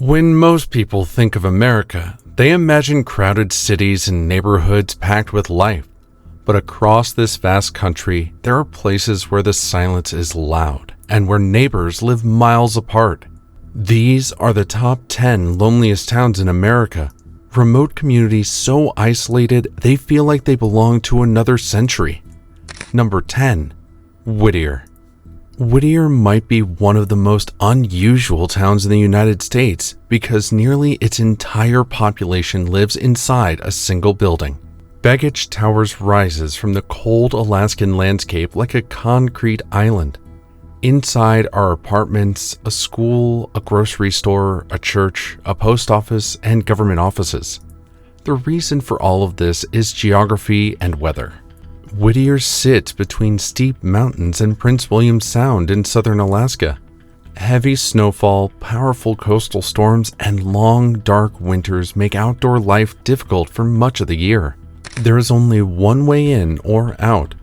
When most people think of America, they imagine crowded cities and neighborhoods packed with life. But across this vast country, there are places where the silence is loud and where neighbors live miles apart. These are the top 10 loneliest towns in America. Remote communities so isolated they feel like they belong to another century. Number 10. Whittier. Whittier might be one of the most unusual towns in the United States because nearly its entire population lives inside a single building. Baggage Towers rises from the cold Alaskan landscape like a concrete island. Inside are apartments, a school, a grocery store, a church, a post office, and government offices. The reason for all of this is geography and weather. Whittier sits between steep mountains and Prince William Sound in southern Alaska. Heavy snowfall, powerful coastal storms, and long, dark winters make outdoor life difficult for much of the year. There is only one way in or out: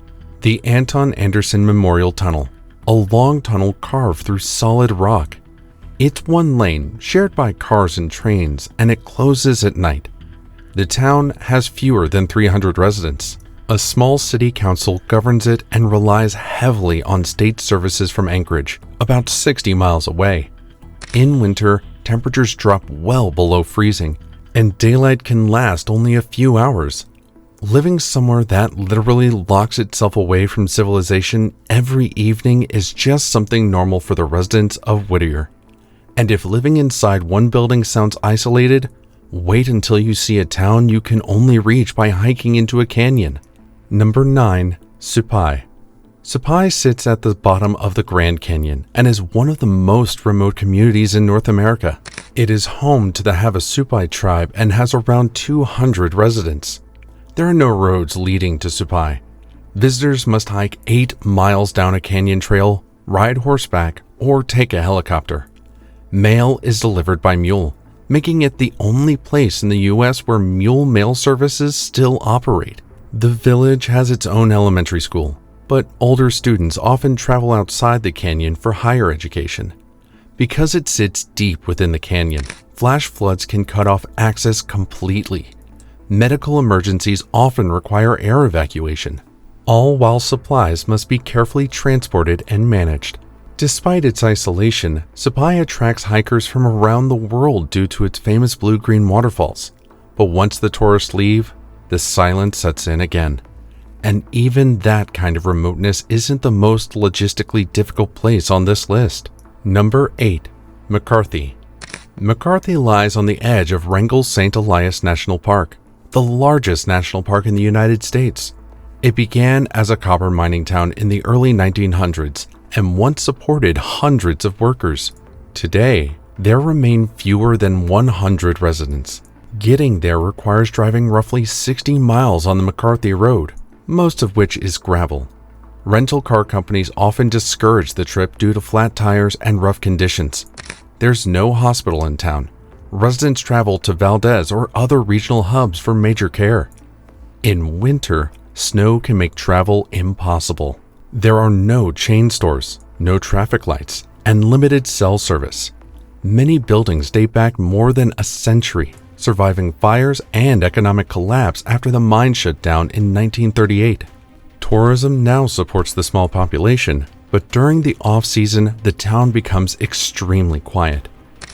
the Anton Anderson Memorial Tunnel, a long tunnel carved through solid rock. It's one lane, shared by cars and trains, and it closes at night. The town has fewer than 300 residents. A small city council governs it and relies heavily on state services from Anchorage, about 60 miles away. In winter, temperatures drop well below freezing, and daylight can last only a few hours. Living somewhere that literally locks itself away from civilization every evening is just something normal for the residents of Whittier. And if living inside one building sounds isolated, wait until you see a town you can only reach by hiking into a canyon. Number 9. Supai. Supai sits at the bottom of the Grand Canyon and is one of the most remote communities in North America. It is home to the Havasupai tribe and has around 200 residents. There are no roads leading to Supai. Visitors must hike 8 miles down a canyon trail, ride horseback, or take a helicopter. Mail is delivered by mule, making it the only place in the U.S. where mule mail services still operate. The village has its own elementary school, but older students often travel outside the canyon for higher education. Because it sits deep within the canyon, flash floods can cut off access completely. Medical emergencies often require air evacuation, all while supplies must be carefully transported and managed. Despite its isolation, Supai attracts hikers from around the world due to its famous blue-green waterfalls. But once the tourists leave, the silence sets in again. And even that kind of remoteness isn't the most logistically difficult place on this list. Number 8. McCarthy. McCarthy lies on the edge of Wrangell-St. Elias National Park, the largest national park in the United States. It began as a copper mining town in the early 1900s and once supported hundreds of workers. Today, there remain fewer than 100 residents. Getting there requires driving roughly 60 miles on the McCarthy Road, most of which is gravel. Rental car companies often discourage the trip due to flat tires and rough conditions. There's no hospital in town. Residents travel to Valdez or other regional hubs for major care. In winter, snow can make travel impossible. There are no chain stores, no traffic lights, and limited cell service. Many buildings date back more than a century, surviving fires and economic collapse after the mine shut down in 1938. Tourism now supports the small population, but during the off-season, the town becomes extremely quiet.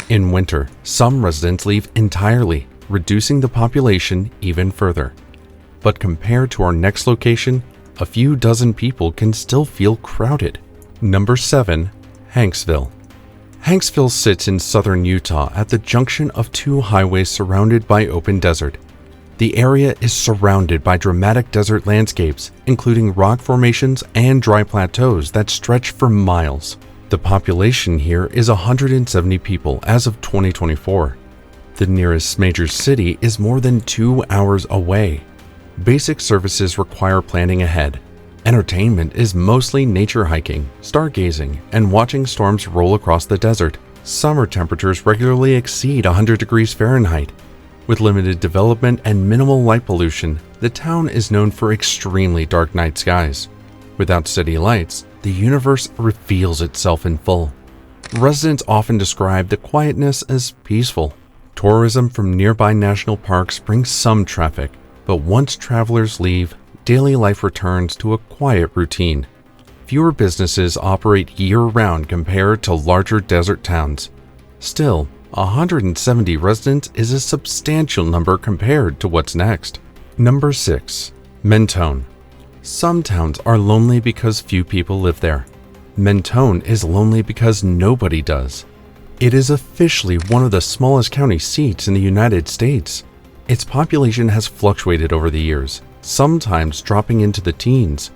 In winter, some residents leave entirely, reducing the population even further. But compared to our next location, a few dozen people can still feel crowded. Number 7. Hanksville. Hanksville sits in southern Utah at the junction of two highways surrounded by open desert. The area is surrounded by dramatic desert landscapes, including rock formations and dry plateaus that stretch for miles. The population here is 170 people as of 2024. The nearest major city is more than 2 hours away. Basic services require planning ahead. Entertainment is mostly nature hiking, stargazing, and watching storms roll across the desert. Summer temperatures regularly exceed 100 degrees Fahrenheit. With limited development and minimal light pollution, the town is known for extremely dark night skies. Without city lights, the universe reveals itself in full. Residents often describe the quietness as peaceful. Tourism from nearby national parks brings some traffic, but once travelers leave, daily life returns to a quiet routine. Fewer businesses operate year-round compared to larger desert towns. Still, 170 residents is a substantial number compared to what's next. Number 6. Mentone. Some towns are lonely because few people live there. Mentone is lonely because nobody does. It is officially one of the smallest county seats in the United States. Its population has fluctuated over the years, sometimes dropping into the teens.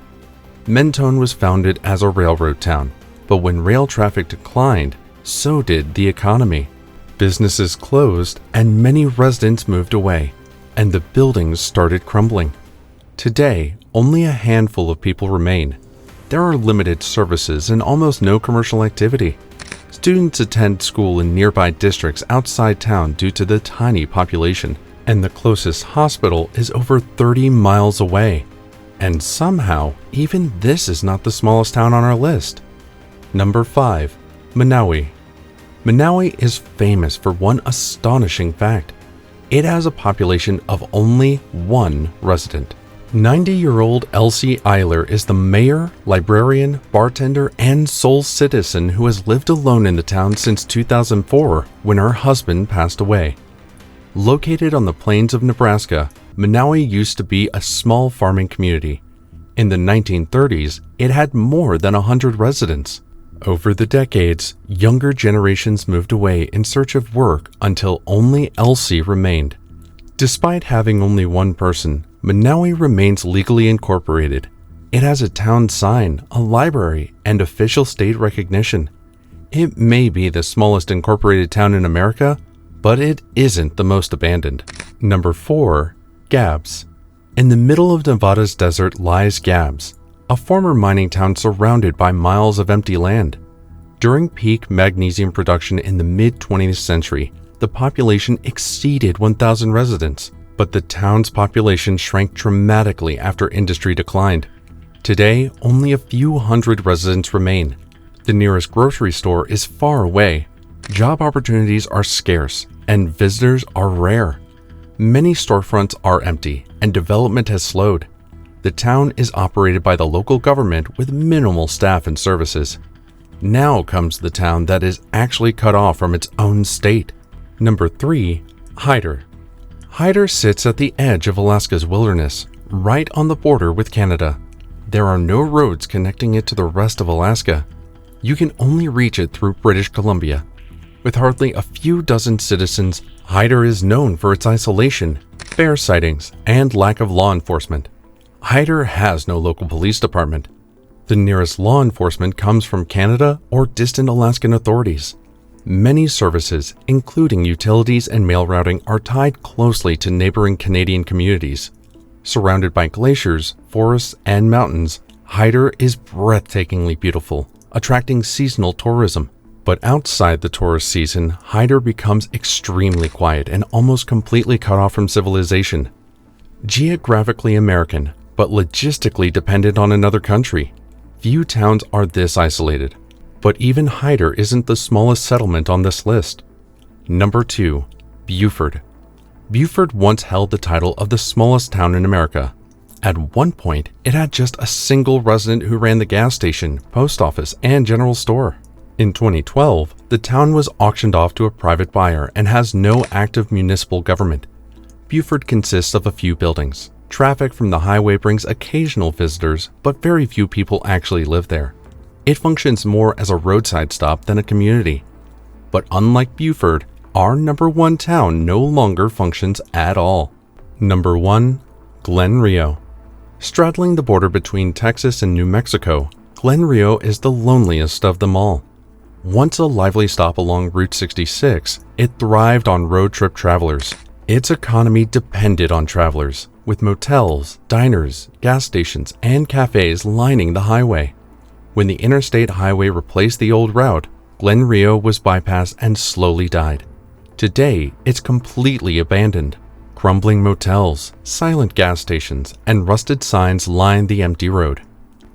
Mentone was founded as a railroad town, but when rail traffic declined, so did the economy. Businesses closed and many residents moved away, and the buildings started crumbling. Today, only a handful of people remain. There are limited services and almost no commercial activity. Students attend school in nearby districts outside town due to the tiny population, and the closest hospital is over 30 miles away. And somehow, even this is not the smallest town on our list. Number 5. Manaue. Manaue is famous for one astonishing fact. It has a population of only 1 resident. 90-year-old Elsie Eiler is the mayor, librarian, bartender, and sole citizen who has lived alone in the town since 2004 when her husband passed away. Located on the plains of Nebraska, Manaue used to be a small farming community. In the 1930s, it had more than 100 residents. Over the decades, younger generations moved away in search of work until only Elsie remained. Despite having only 1 person, Manaue remains legally incorporated. It has a town sign, a library, and official state recognition. It may be the smallest incorporated town in America, but it isn't the most abandoned. Number 4. Gabbs. In the middle of Nevada's desert lies Gabbs, a former mining town surrounded by miles of empty land. During peak magnesium production in the mid-20th century, the population exceeded 1,000 residents, but the town's population shrank dramatically after industry declined. Today, only a few hundred residents remain. The nearest grocery store is far away. Job opportunities are scarce, and visitors are rare. Many storefronts are empty, and development has slowed. The town is operated by the local government with minimal staff and services. Now comes the town that is actually cut off from its own state. Number 3. Hyder. Hyder sits at the edge of Alaska's wilderness, right on the border with Canada. There are no roads connecting it to the rest of Alaska. You can only reach it through British Columbia. With hardly a few dozen citizens, Hyder is known for its isolation, bear sightings, and lack of law enforcement. Hyder has no local police department. The nearest law enforcement comes from Canada or distant Alaskan authorities. Many services, including utilities and mail routing, are tied closely to neighboring Canadian communities. Surrounded by glaciers, forests, and mountains, Hyder is breathtakingly beautiful, attracting seasonal tourism. But outside the tourist season, Hyder becomes extremely quiet and almost completely cut off from civilization. Geographically American, but logistically dependent on another country. Few towns are this isolated. But even Hyder isn't the smallest settlement on this list. Number 2. Buford. Buford once held the title of the smallest town in America. At one point, it had just a single resident who ran the gas station, post office, and general store. In 2012, the town was auctioned off to a private buyer and has no active municipal government. Buford consists of a few buildings. Traffic from the highway brings occasional visitors, but very few people actually live there. It functions more as a roadside stop than a community. But unlike Buford, our number 1 town no longer functions at all. Number 1. Glen Rio. Straddling the border between Texas and New Mexico, Glen Rio is the loneliest of them all. Once a lively stop along Route 66, it thrived on road trip travelers. Its economy depended on travelers, with motels, diners, gas stations, and cafes lining the highway. When the interstate highway replaced the old route, Glen Rio was bypassed and slowly died. Today, it's completely abandoned. Crumbling motels, silent gas stations, and rusted signs line the empty road.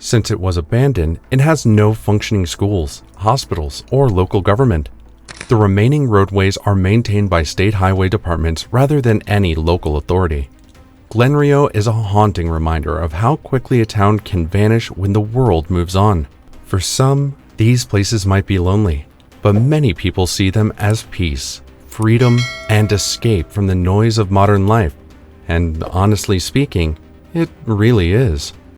Since it was abandoned, it has no functioning schools, hospitals, or local government. The remaining roadways are maintained by state highway departments rather than any local authority. Glen Rio is a haunting reminder of how quickly a town can vanish when the world moves on. For some, these places might be lonely, but many people see them as peace, freedom, and escape from the noise of modern life. And honestly speaking, it really is.